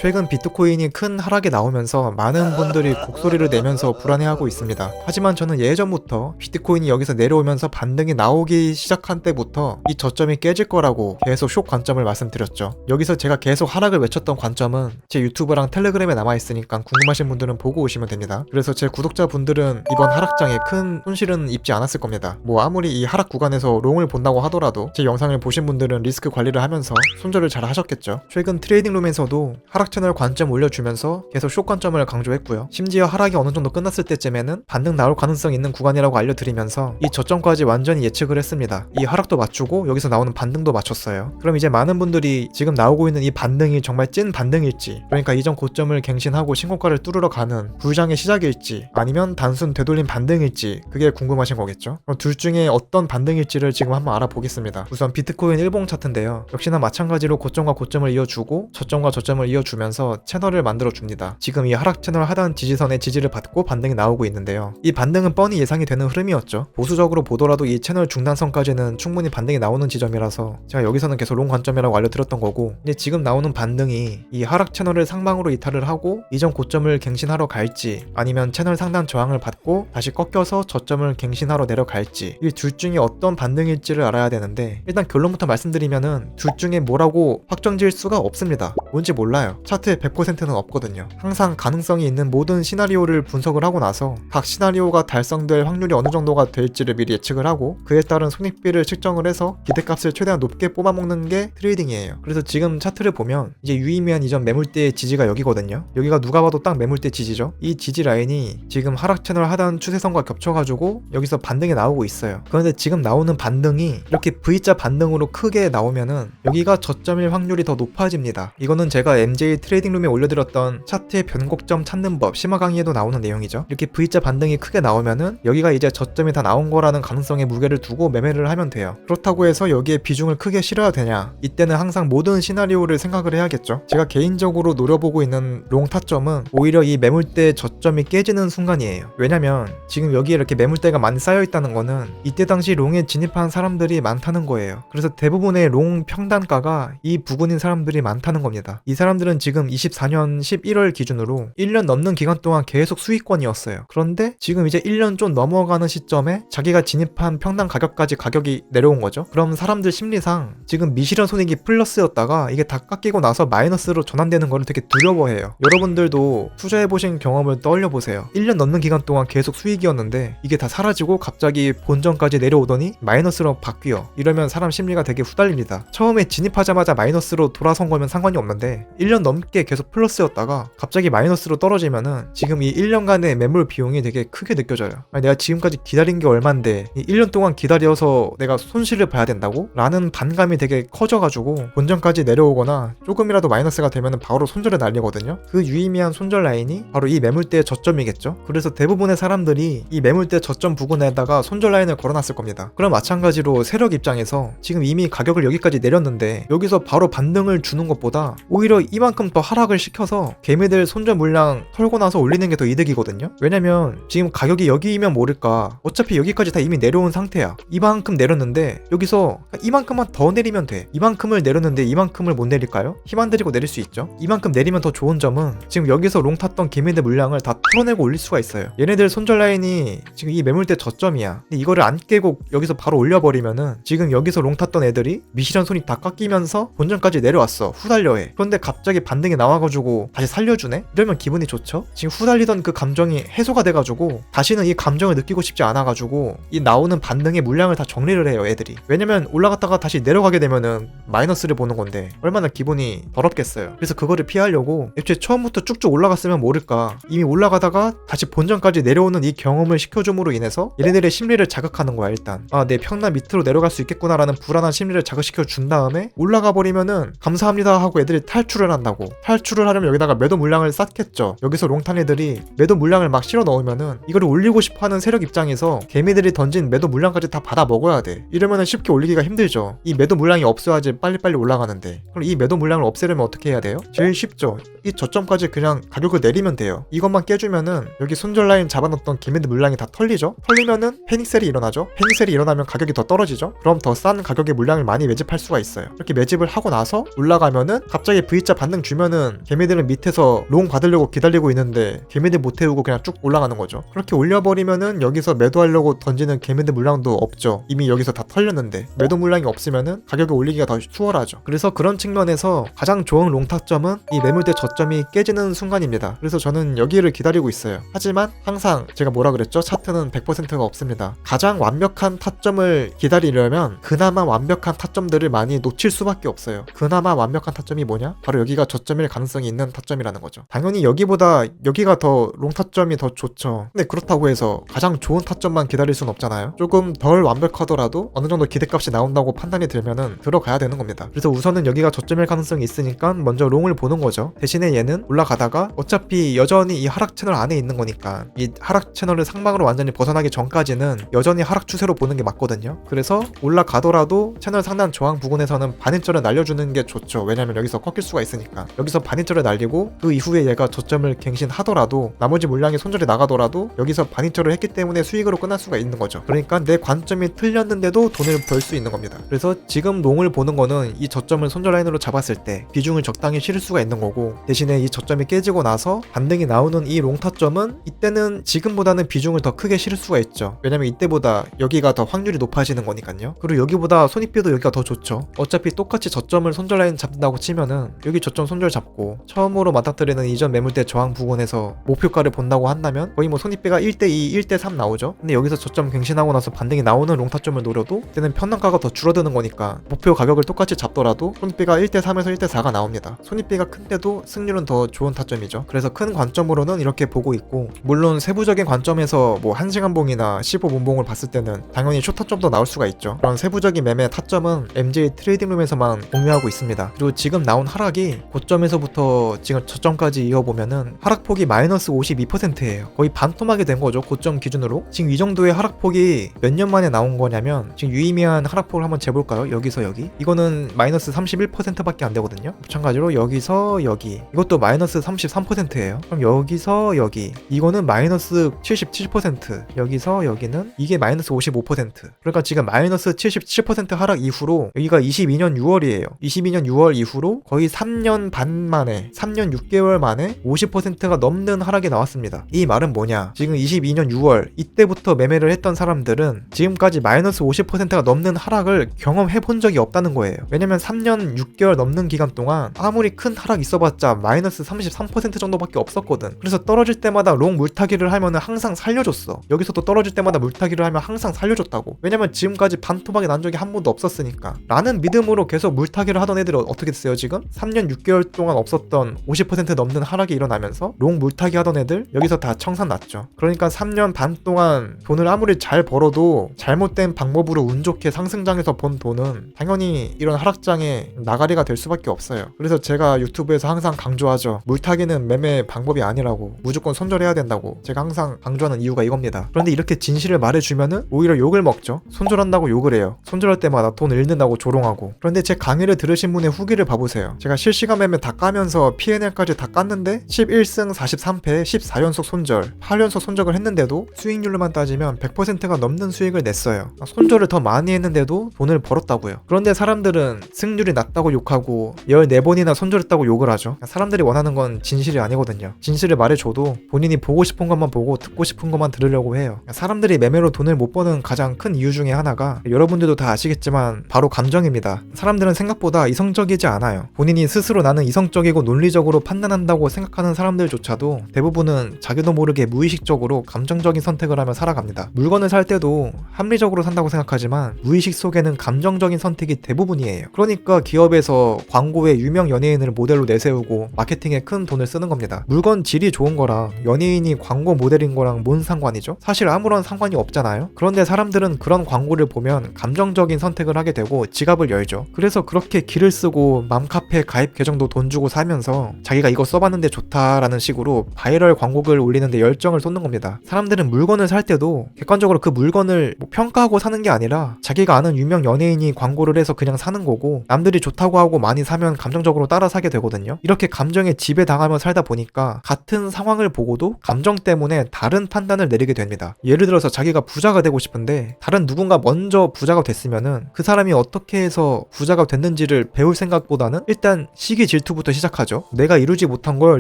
최근 비트코인이 큰 하락이 나오면서 많은 분들이 곡소리를 내면서 불안해하고 있습니다. 하지만 저는 예전부터 비트코인이 여기서 내려오면서 반등이 나오기 시작한 때부터 이 저점이 깨질 거라고 계속 쇼 관점을 말씀드렸죠. 여기서 제가 계속 하락을 외쳤던 관점은 제 유튜브랑 텔레그램에 남아있으니까 궁금하신 분들은 보고 오시면 됩니다. 그래서 제 구독자분들은 이번 하락장에 큰 손실은 입지 않았을 겁니다. 뭐 아무리 이 하락 구간에서 롱을 본다고 하더라도 제 영상을 보신 분들은 리스크 관리를 하면서 손절을 잘 하셨겠죠. 최근 트레이딩룸에서도 하락 채널 관점 올려주면서 계속 쇼 관점을 강조했고요. 심지어 하락이 어느 정도 끝났을 때쯤에는 반등 나올 가능성 있는 구간이라고 알려드리면서 이 저점까지 완전히 예측을 했습니다. 이 하락도 맞추고 여기서 나오는 반등도 맞췄어요. 그럼 이제 많은 분들이 지금 나오고 있는 이 반등이 정말 찐 반등일지, 그러니까 이전 고점을 갱신하고 신고가를 뚫으러 가는 불장의 시작일지, 아니면 단순 되돌림 반등일지, 그게 궁금하신 거겠죠. 그럼 둘 중에 어떤 반등일지를 지금 한번 알아보겠습니다. 우선 비트코인 일봉 차트인데요. 역시나 마찬가지로 고점과 고점을 이어주고 저점과 저점을 이어주면서 채널을 만들어줍니다. 지금 이 하락 채널 하단 지지선의 지지를 받고 반등이 나오고 있는데요. 이 반등은 뻔히 예상이 되는 흐름이었죠. 보수적으로 보더라도 이 채널 중단선까지는 충분히 반등이 나오는 지점이라서 제가 여기서는 계속 롱 관점이라고 알려드렸던 거고, 근데 지금 나오는 반등이 이 하락 채널을 상방으로 이탈을 하고 이전 고점을 갱신하러 갈지, 아니면 채널 상단 저항을 받고 다시 꺾여서 저점을 갱신하러 내려갈지, 이 둘 중에 어떤 반등일지를 알아야 되는데, 일단 결론부터 말씀드리면은 둘 중에 뭐라고 확정지을 수가 없습니다. 뭔지 몰라요. 차트에 100%는 없거든요. 항상 가능성이 있는 모든 시나리오를 분석을 하고 나서 각 시나리오가 달성될 확률이 어느 정도가 될지를 미리 예측을 하고 그에 따른 손익비를 측정을 해서 기대값을 최대한 높게 뽑아먹는 게 트레이딩이에요. 그래서 지금 차트를 보면 이제 유의미한 이전 매물대의 지지가 여기거든요. 여기가 누가 봐도 딱 매물대 지지죠. 이 지지 라인이 지금 하락 채널 하단 추세선과 겹쳐가지고 여기서 반등이 나오고 있어요. 그런데 지금 나오는 반등이 이렇게 V자 반등으로 크게 나오면은 여기가 저점일 확률이 더 높아집니다. 이거는 제가 MJ 트레이딩룸에 올려드렸던 차트의 변곡점 찾는 법 심화 강의에도 나오는 내용이죠. 이렇게 V자 반등이 크게 나오면은 여기가 이제 저점이 다 나온 거라는 가능성에 무게를 두고 매매를 하면 돼요. 그렇다고 해서 여기에 비중을 크게 실어야 되냐? 이때는 항상 모든 시나리오를 생각을 해야겠죠. 제가 개인적으로 노려보고 있는 롱 타점은 오히려 이 매물대 저점이 깨지는 순간이에요. 왜냐면 지금 여기에 이렇게 매물대가 많이 쌓여있다는 거는 이때 당시 롱에 진입한 사람들이 많다는 거예요. 그래서 대부분의 롱 평단가가 이 부근인 사람들이 많다는 겁니다. 이 사람들은 지금 24년 11월 기준으로 1년 넘는 기간 동안 계속 수익권이었어요. 그런데 지금 이제 1년 좀 넘어가는 시점에 자기가 진입한 평당 가격까지 가격이 내려온 거죠. 그럼 사람들 심리상 지금 미실현 손익이 플러스였다가 이게 다 깎이고 나서 마이너스로 전환되는 거를 되게 두려워해요. 여러분들도 투자해보신 경험을 떠올려보세요. 1년 넘는 기간 동안 계속 수익이었는데 이게 다 사라지고 갑자기 본전까지 내려오더니 마이너스로 바뀌어. 이러면 사람 심리가 되게 후달립니다. 처음에 진입하자마자 마이너스로 돌아선 거면 상관이 없는데 1년 넘게 계속 플러스였다가 갑자기 마이너스로 떨어지면은 지금 이 1년간의 매물 비용이 되게 크게 느껴져요. 아니, 내가 지금까지 기다린 게 얼만데 이 1년 동안 기다려서 내가 손실을 봐야 된다고? 라는 반감이 되게 커져가지고 본전까지 내려오거나 조금이라도 마이너스가 되면은 바로 손절에 날리거든요. 그 유의미한 손절 라인이 바로 이 매물대의 저점이겠죠. 그래서 대부분의 사람들이 이 매물대 저점 부근에다가 손절 라인을 걸어놨을 겁니다. 그럼 마찬가지로 세력 입장에서 지금 이미 가격을 여기까지 내렸는데 여기서 바로 반등을 주는 것보다 오히려 이만큼 더 하락을 시켜서 개미들 손절 물량 털고 나서 올리는 게 더 이득이거든요. 왜냐면 지금 가격이 여기면 모를까 어차피 여기까지 다 이미 내려온 상태야. 이만큼 내렸는데 여기서 이만큼만 더 내리면 돼. 이만큼을 내렸는데 이만큼을 못 내릴까요? 힘 안 들이고 내릴 수 있죠. 이만큼 내리면 더 좋은 점은 지금 여기서 롱 탔던 개미들 물량을 다 풀어내고 올릴 수가 있어요. 얘네들 손절 라인이 지금 이 매물대 저점이야. 근데 이거를 안 깨고 여기서 바로 올려버리면은 지금 여기서 롱 탔던 애들이 미실현 손이 다 깎이면서 본전까지 내려왔어. 후달려해. 그런데 갑자기 반등이 나와가지고 다시 살려주네? 이러면 기분이 좋죠? 지금 후달리던 그 감정이 해소가 돼가지고 다시는 이 감정을 느끼고 싶지 않아가지고 이 나오는 반등의 물량을 다 정리를 해요, 애들이. 왜냐면 올라갔다가 다시 내려가게 되면은 마이너스를 보는 건데 얼마나 기분이 더럽겠어요. 그래서 그거를 피하려고 애초에 처음부터 쭉쭉 올라갔으면 모를까 이미 올라가다가 다시 본전까지 내려오는 이 경험을 시켜줌으로 인해서 얘네들의 심리를 자극하는 거야. 일단 내 평단 밑으로 내려갈 수 있겠구나라는 불안한 심리를 자극시켜 준 다음에 올라가 버리면은 감사합니다 하고 애들이 탈출을 한다고. 탈출을 하려면 여기다가 매도 물량을 쌓겠죠. 여기서 롱탄 애들이 매도 물량을 막 실어 넣으면은 이거를 올리고 싶어하는 세력 입장에서 개미들이 던진 매도 물량까지 다 받아 먹어야 돼. 이러면은 쉽게 올리기가 힘들죠. 이 매도 물량이 없어야지 빨리빨리 올라가는데 그럼 이 매도 물량을 없애려면 어떻게 해야 돼요? 제일 쉽죠. 이 저점까지 그냥 가격을 내리면 돼요. 이것만 깨주면은 여기 손절 라인 잡아놓던 개미들 물량이 다 털리죠. 털리면은 패닉셀이 일어나죠. 패닉셀이 일어나면 가격이 더 떨어지죠. 그럼 더 싼 가격의 물량을 많이 매집할 수가 있어요. 이렇게 매집을 하고 나서 올라가면은 갑자기 V자 반등 주면은 개미들은 밑에서 롱 받으려고 기다리고 있는데 개미들 못 태우고 그냥 쭉 올라가는 거죠. 그렇게 올려버리면은 여기서 매도하려고 던지는 개미들 물량도 없죠. 이미 여기서 다 털렸는데 매도 물량이 없으면은 가격을 올리기가 더 수월하죠. 그래서 그런 측면에서 가장 좋은 롱 타점은 이 매물대 저점이 깨지는 순간입니다. 그래서 저는 여기를 기다리고 있어요. 하지만 항상 제가 뭐라 그랬죠? 차트는 100%가 없습니다. 가장 완벽한 타점을 기다리려면 그나마 완벽한 타점들을 많이 놓칠 수밖에 없어요. 그나마 완벽한 타점이 뭐냐? 바로 여기가 저점일 가능성이 있는 타점이라는 거죠. 당연히 여기보다 여기가 더 롱 타점이 더 좋죠. 근데 그렇다고 해서 가장 좋은 타점만 기다릴 순 없잖아요. 조금 덜 완벽하더라도 어느 정도 기대값이 나온다고 판단이 들면은 들어가야 되는 겁니다. 그래서 우선은 여기가 저점일 가능성이 있으니까 먼저 롱을 보는 거죠. 대신에 얘는 올라가다가 어차피 여전히 이 하락 채널 안에 있는 거니까 이 하락 채널을 상방으로 완전히 벗어나기 전까지는 여전히 하락 추세로 보는 게 맞거든요. 그래서 올라가더라도 채널 상단 저항 부근에서는 반입절을 날려주는 게 좋죠. 왜냐면 여기서 꺾일 수가 있으니까. 여기서 반입절을 날리고 그 이후에 얘가 저점을 갱신하더라도 나머지 물량이 손절이 나가더라도 여기서 반입절을 했기 때문에 수익으로 끝날 수가 있는 거죠. 그러니까 내 관점이 틀렸는데도 돈을 벌 수 있는 겁니다. 그래서 지금 롱을 보는 거는 이 저점을 손절 라인으로 잡았을 때 비중을 적당히 실을 수가 있는 거고, 대신에 이 저점이 깨지고 나서 반등이 나오는 이 롱 타점은 이때는 지금보다는 비중을 더 크게 실을 수가 있죠. 왜냐면 이때보다 여기가 더 확률이 높아지는 거니까요. 그리고 여기보다 손익비도 여기가 더 좋죠. 어차피 똑같이 저점을 손절 라인 잡는다고 치면은 여기 저점 손절 잡고 처음으로 맞닥뜨리는 이전 매물대 저항 부근에서 목표가를 본다고 한다면 거의 뭐 손익비가 1대2, 1대3 나오죠. 근데 여기서 저점 갱신하고 나서 반등이 나오는 롱 타점을 노려도 그때는 편단가가 더 줄어드는 거니까 목표 가격을 똑같이 잡더라도 손익비가 1대3에서 1대4가 나옵니다. 손익비가 큰데도 승률은 더 좋은 타점이죠. 그래서 큰 관점으로는 이렇게 보고 있고, 물론 세부적인 관점에서 뭐 1시간 봉이나 15분봉을 봤을 때는 당연히 숏타점도 나올 수가 있죠. 그런 세부적인 매매 타점은 MJ 트레이딩룸에서만 공유하고 있습니다. 그리고 지금 나온 하락이 고점에서부터 지금 저점까지 이어보면은 하락폭이 마이너스 52%예요. 거의 반토막이 된 거죠. 고점 기준으로. 지금 이 정도의 하락폭이 몇 년 만에 나온 거냐면, 지금 유의미한 하락폭을 한번 재볼까요? 여기서 여기. 이거는 마이너스 31%밖에 안 되거든요. 마찬가지로 여기서 여기. 이것도 마이너스 33%예요. 그럼 여기서 여기. 이거는 마이너스 77%. 여기서 여기는 이게 마이너스 55%. 그러니까 지금 마이너스 77% 하락 이후로 여기가 22년 6월이에요. 22년 6월 이후로 거의 3년 반 만에, 3년 6개월 만에 50%가 넘는 하락이 나왔습니다. 이 말은 뭐냐? 지금 22년 6월 이때부터 매매를 했던 사람들은 지금까지 마이너스 50%가 넘는 하락을 경험해 본 적이 없다는 거예요. 왜냐면 3년 6개월 넘는 기간 동안 아무리 큰 하락 있어봤자 마이너스 33% 정도밖에 없었거든. 그래서 떨어질 때마다 롱 물타기를 하면 항상 살려줬어. 여기서도 떨어질 때마다 물타기를 하면 항상 살려줬다고. 왜냐면 지금까지 반토막이 난 적이 한 번도 없었으니까. 라는 믿음으로 계속 물타기를 하던 애들이 어떻게 됐어요 지금? 3년 6개월 동안 없었던 50% 넘는 하락이 일어나면서 롱 물타기 하던 애들 여기서 다 청산 났죠. 그러니까 3년 반 동안 돈을 아무리 잘 벌어도 잘못된 방법으로 운 좋게 상승장에서 번 돈은 당연히 이런 하락장에 나가리가 될 수밖에 없어요. 그래서 제가 유튜브에서 항상 강조하죠. 물타기는 매매 방법이 아니라고. 무조건 손절해야 된다고 제가 항상 강조하는 이유가 이겁니다. 그런데 이렇게 진실을 말해주면은 오히려 욕을 먹죠. 손절한다고 욕을 해요. 손절할 때마다 돈 잃는다고 조롱하고. 그런데 제 강의를 들으신 분의 후기를 봐보세요. 제가 실시간 매매 다 까면서 P&L까지 다 깠는데 11승 43패 14연속 손절, 8연속 손절을 했는데도 수익률로만 따지면 100%가 넘는 수익을 냈어요. 손절을 더 많이 했는데도 돈을 벌었다고요. 그런데 사람들은 승률이 낮다고 욕하고 14번이나 손절했다고 욕을 하죠. 사람들이 원하는 건 진실이 아니거든요. 진실을 말해줘도 본인이 보고 싶은 것만 보고 듣고 싶은 것만 들으려고 해요. 사람들이 매매로 돈을 못 버는 가장 큰 이유 중에 하나가 여러분들도 다 아시겠지만 바로 감정입니다. 사람들은 생각보다 이성적이지 않아요. 본인이 스스로 나는 이성적이고 논리적으로 판단한다고 생각하는 사람들조차도 대부분은 자기도 모르게 무의식적으로 감정적인 선택을 하며 살아갑니다. 물건을 살 때도 합리적으로 산다고 생각하지만 무의식 속에는 감정적인 선택이 대부분이에요. 그러니까 기업에서 광고에 유명 연예인을 모델로 내세우고 마케팅에 큰 돈을 쓰는 겁니다. 물건 질이 좋은 거랑 연예인이 광고 모델인 거랑 뭔 상관이죠? 사실 아무런 상관이 없잖아요. 그런데 사람들은 그런 광고를 보면 감정적인 선택을 하게 되고 지갑을 열죠. 그래서 그렇게 기를 쓰고 맘카페 가입 계정도 돈 주고 사면서 자기가 이거 써봤는데 좋다라는 식으로 바이럴 광고글 올리는데 열정을 쏟는 겁니다. 사람들은 물건을 살 때도 객관적으로 그 물건을 평가하고 사는 게 아니라 자기가 아는 유명 연예인이 광고를 해서 그냥 사는 거고, 남들이 좋다고 하고 많이 사면 감정적으로 따라 사게 되거든요. 이렇게 감정에 지배당하며 살다 보니까 같은 상황을 보고도 감정 때문에 다른 판단을 내리게 됩니다. 예를 들어서 자기가 부자가 되고 싶은데 다른 누군가 먼저 부자가 됐으면은 그 사람이 어떻게 해서 부자가 됐는지를 배울 생각보다는 일단 시기 질투부터 시작하죠. 내가 이루지 못한 걸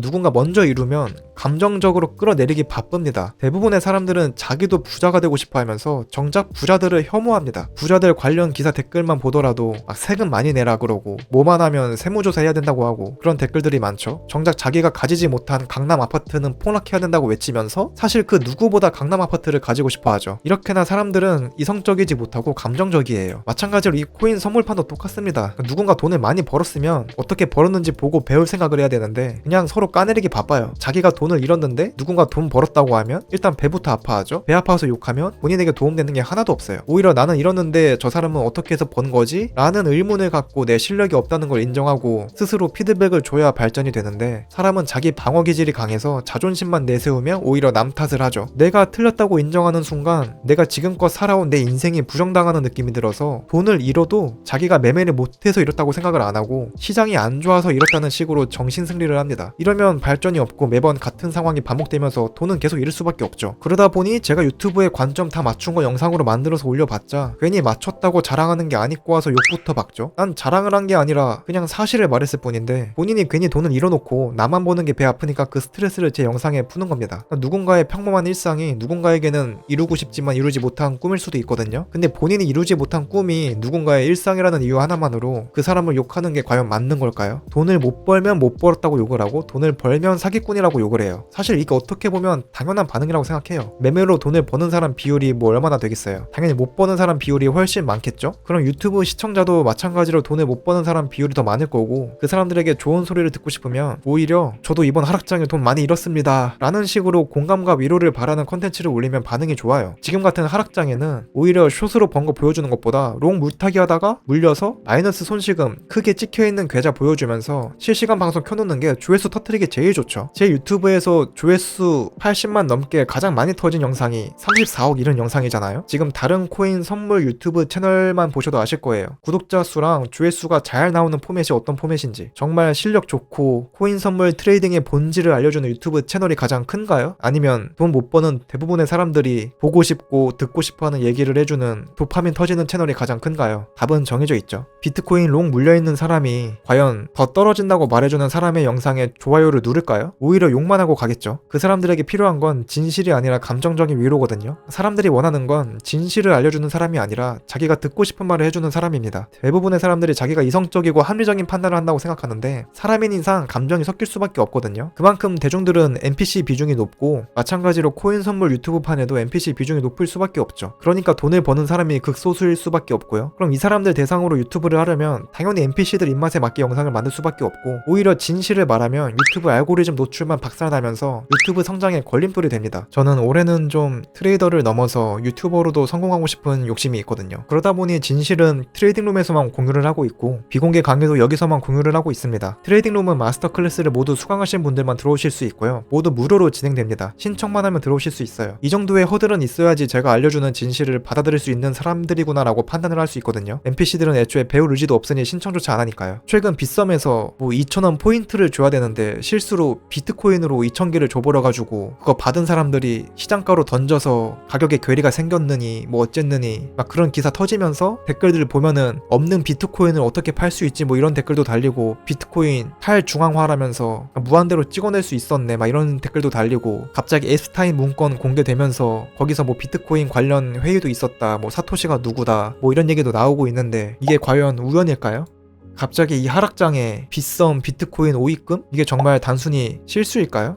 누군가 먼저 이루면 감정적으로 끌어내리기 바쁩니다. 대부분의 사람들은 자기도 부자가 되고 싶어 하면서 정작 부자들을 혐오합니다. 부자들 관련 기사 댓글만 보더라도 막 세금 많이 내라 그러고 뭐만 하면 세무조사 해야 된다고 하고 그런 댓글들이 많죠. 정작 자기가 가지지 못한 강남 아파트는 폭락해야 된다고 외치면서 사실 그 누구보다 강남 아파트를 가지고 싶어 하죠. 이렇게나 사람들은 이성적이지 못하고 감정적이에요. 마찬가지로 이 코인 선물판도 똑같습니다. 누군가 돈을 많이 벌었으면 어떻게 벌었는지 보고 배울 생각을 해야 되는데 그냥 서로 까내리기 바빠요. 자기가 돈을 잃었는데 누군가 돈 벌었다고 하면 일단 배부터 아파하죠. 배 아파서 욕하면 본인에게 도움되는 게 하나도 없어요. 오히려 나는 잃었는데 저 사람은 어떻게 해서 번 거지? 라는 의문을 갖고 내 실력이 없다는 걸 인정하고 스스로 피드백을 줘야 발전이 되는데 사람은 자기 방어 기질이 강해서 자존심만 내세우면 오히려 남 탓을 하죠. 내가 틀렸다고 인정하는 순간 내가 지금껏 살아온 내 인생이 부정당하는 느낌이 들어서 돈을 잃어도 자기가 매매를 못해서 잃었다고 생각을 안 하고 시장이 안 좋아서 잃었다는 식으로 정신승리를 합니다. 이러면 발전이 없고 매번 같은 상황이 반복되면서 돈은 계속 잃을 수밖에 없죠. 그러다 보니 제가 유튜브에 관점 다 맞춘 거 영상으로 만들어서 올려봤자 괜히 맞췄다고 자랑하는 게 안 입고 와서 욕부터 박죠. 난 자랑을 한 게 아니라 그냥 사실을 말했을 뿐인데 본인이 괜히 돈을 잃어놓고 나만 보는 게 배 아프니까 그 스트레스를 제 영상에 푸는 겁니다. 누군가의 평범한 일상이 누군가에게는 이루고 싶지만 이루지 못한 꿈일 수도 있거든요. 근데 본인이 이루지 못한 꿈이 누군가의 일상이라는 이유 하나만으로 그 사람을 욕하는 게 과연 맞는 걸까요? 돈을 못 벌면 못 벌었다고 욕을 하고 돈을 벌면 사기꾼이라고 욕을 해요. 사실 이게 어떻게 보면 당연한 반응이라고 생각해요. 매매로 돈을 버는 사람 비율이 뭐 얼마나 되겠어요. 당연히 못 버는 사람 비율이 훨씬 많겠죠? 그럼 유튜브 시청자도 마찬가지로 돈을 못 버는 사람 비율이 더 많을 거고 그 사람들에게 좋은 소리를 듣고 싶으면 오히려 저도 이번 하락장에 돈 많이 잃었습니다 라는 식으로 공감과 위로를 바라는 컨텐츠를 올리면 반응이 좋아요. 지금 같은 하락장에는 오히려 숏으로 번 거 보여주는 것보다 롱 물타기 하다가 물려서 마이너스 손실금 크게 찍혀있는 계좌 보여주면서 실시간 방송 켜놓는 게 조회수 터트리기 제일 좋죠. 제 유튜브에서 조회수 80만 넘게 가장 많이 터진 영상이 34억 이런 영상이잖아요. 지금 다른 코인 선물 유튜브 채널만 보셔도 아실 거예요. 구독자 수랑 조회수가 잘 나오는 포맷이 어떤 포맷인지. 정말 실력 좋고 코인 선물 트레이딩의 본질을 알려주는 유튜브 채널이 가장 큰가요? 아니면 돈 못 버는 대부분의 사람들이 보고 싶고 듣고 싶어하는 얘기를 해주는 도파민 터지는 채널이 가장 큰가요? 답은 정해져 있죠. 비트코인 롱 물려있는 사람이 과연 더 떨어진다고 말해주는 사람의 영상에 좋아요를 누를까요? 오히려 욕만 하고 가겠죠. 그 사람들에게 필요한 건 진실이 아니라 감정적인 위로거든요. 사람들이 원하는 건 진실을 알려주는 사람이 아니라 자기가 듣고 싶은 말을 해주는 사람입니다. 대부분의 사람들이 자기가 이성적이고 합리적인 판단을 한다고 생각하는데 사람인 이상 감정이 섞일 수밖에 없거든요. 그만큼 대중들은 NPC 비중이 높고 마찬가지로 코인 선물 유튜브판에도 NPC 비중이 높을 수밖에 없죠. 그러니까 돈을 버는 사람이 극소수일 수밖에 없고요. 그럼 이 사람들 대상으로 유튜브를 하려면 당연히 NPC들 입맛에 맞게 영상을 만들 수밖에 없고 오히려 진실을 말하면 유튜브 알고리즘 노출만 박살나면서 유튜브 성장에 걸림돌이 됩니다. 저는 올해는 좀 트레이더를 넘어서 유튜버로도 성공하고 싶은 욕심이 있거든요. 그러다 보니 진실은 트레이딩룸에서만 공유를 하고 있고 비공개 강의도 여기서만 공유를 하고 있습니다. 트레이딩룸은 마스터 클래스를 모두 수강하신 분들만 들어오실 수 있고요. 모두 무료로 진행됩니다. 신청만 하면 들어오실 수 있어요. 이 정도의 허들은 있어야지 제가 알려주는 진실을 받아들일 수 있는 사람들이구나 라고 판단을 할 수 있거든요. NPC들은 애초에 배울 의지도 없으니 신청조차 안 하니까요. 최근 빗썸에서 뭐 2,000원 포인트를 줘야 되는데 실수로 비트코인으로 2,000개를 줘버려가지고 그거 받은 사람들이 시장가로 던져서 가격에 괴리가 생겼느니 뭐 어쨌느니 막 그런 기사 터지면서 댓글들을 보면은 없는 비트코인을 어떻게 팔 수 있지 뭐 이런 댓글도 달리고 비트코인 탈중앙화라면서 무한대로 찍어낼 수 있었네 막 이런 댓글도 달리고 갑자기 에스타인 문건 공개되면서 거기서 뭐 비트코인 관련 회의도 있었다 뭐 사토시가 누구다 뭐 이런 얘기도 나오고 있는데 이게 과연 우연일까요? 갑자기 이 하락장에 빗썸 비트코인 오입금? 이게 정말 단순히 실수일까요?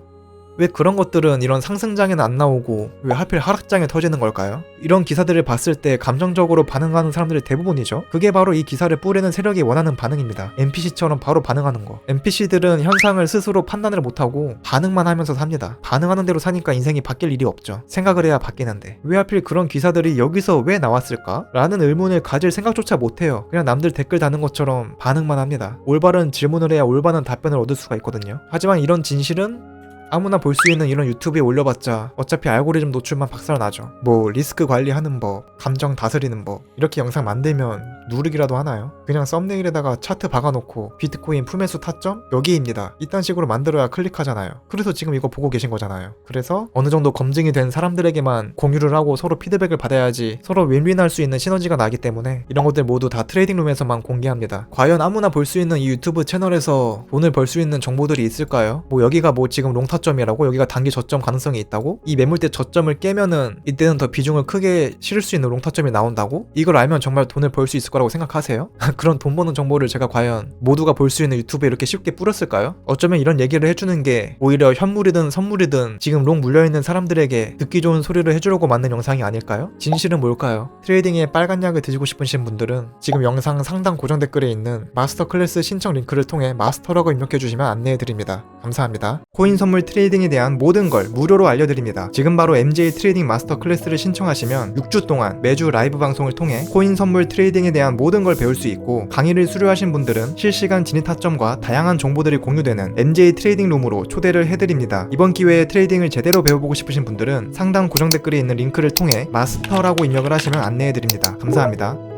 왜 그런 것들은 이런 상승장에는 안 나오고 왜 하필 하락장에 터지는 걸까요? 이런 기사들을 봤을 때 감정적으로 반응하는 사람들이 대부분이죠. 그게 바로 이 기사를 뿌리는 세력이 원하는 반응입니다. NPC처럼 바로 반응하는 거. NPC들은 현상을 스스로 판단을 못하고 반응만 하면서 삽니다. 반응하는 대로 사니까 인생이 바뀔 일이 없죠. 생각을 해야 바뀌는데 왜 하필 그런 기사들이 여기서 왜 나왔을까? 라는 의문을 가질 생각조차 못해요. 그냥 남들 댓글 다는 것처럼 반응만 합니다. 올바른 질문을 해야 올바른 답변을 얻을 수가 있거든요. 하지만 이런 진실은 아무나 볼 수 있는 이런 유튜브에 올려봤자 어차피 알고리즘 노출만 박살나죠. 뭐 리스크 관리하는 법, 감정 다스리는 법 이렇게 영상 만들면 누르기라도 하나요? 그냥 썸네일에다가 차트 박아놓고 비트코인 품매수 타점? 여기입니다. 이딴 식으로 만들어야 클릭하잖아요. 그래서 지금 이거 보고 계신 거잖아요. 그래서 어느 정도 검증이 된 사람들에게만 공유를 하고 서로 피드백을 받아야지 서로 윈윈할 수 있는 시너지가 나기 때문에 이런 것들 모두 다 트레이딩룸에서만 공개합니다. 과연 아무나 볼 수 있는 이 유튜브 채널에서 돈을 벌 수 있는 정보들이 있을까요? 뭐 여기가 뭐 지금 롱타점이라고, 여기가 단기 저점 가능성이 있다고, 이 매물대 저점을 깨면은 이때는 더 비중을 크게 실을 수 있는 롱타점이 나온다고? 이걸 알면 정말 돈을 벌 수 있을 거라고 생각하세요? 그런 돈 버는 정보를 제가 과연 모두가 볼 수 있는 유튜브에 이렇게 쉽게 뿌렸을까요? 어쩌면 이런 얘기를 해주는 게 오히려 현물이든 선물이든 지금 롱 물려있는 사람들에게 듣기 좋은 소리를 해주려고 만든 영상이 아닐까요? 진실은 뭘까요? 트레이딩에 빨간 약을 드시고 싶으신 분들은 지금 영상 상단 고정 댓글에 있는 마스터 클래스 신청 링크를 통해 마스터라고 입력해주시면 안내해드립니다. 감사합니다. 코인 선물 트레이딩에 대한 모든 걸 무료로 알려드립니다. 지금 바로 MJ 트레이딩 마스터 클래스를 신청하시면 6주 동안 매주 라이브 방송을 통해 코인 선물 트레이딩에 대한 모든 걸 배울 수 있고, 강의를 수료하신 분들은 실시간 진입 타점과 다양한 정보들이 공유되는 MJ 트레이딩 룸으로 초대를 해드립니다. 이번 기회에 트레이딩을 제대로 배워보고 싶으신 분들은 상단 고정 댓글에 있는 링크를 통해 마스터라고 입력을 하시면 안내해드립니다. 감사합니다.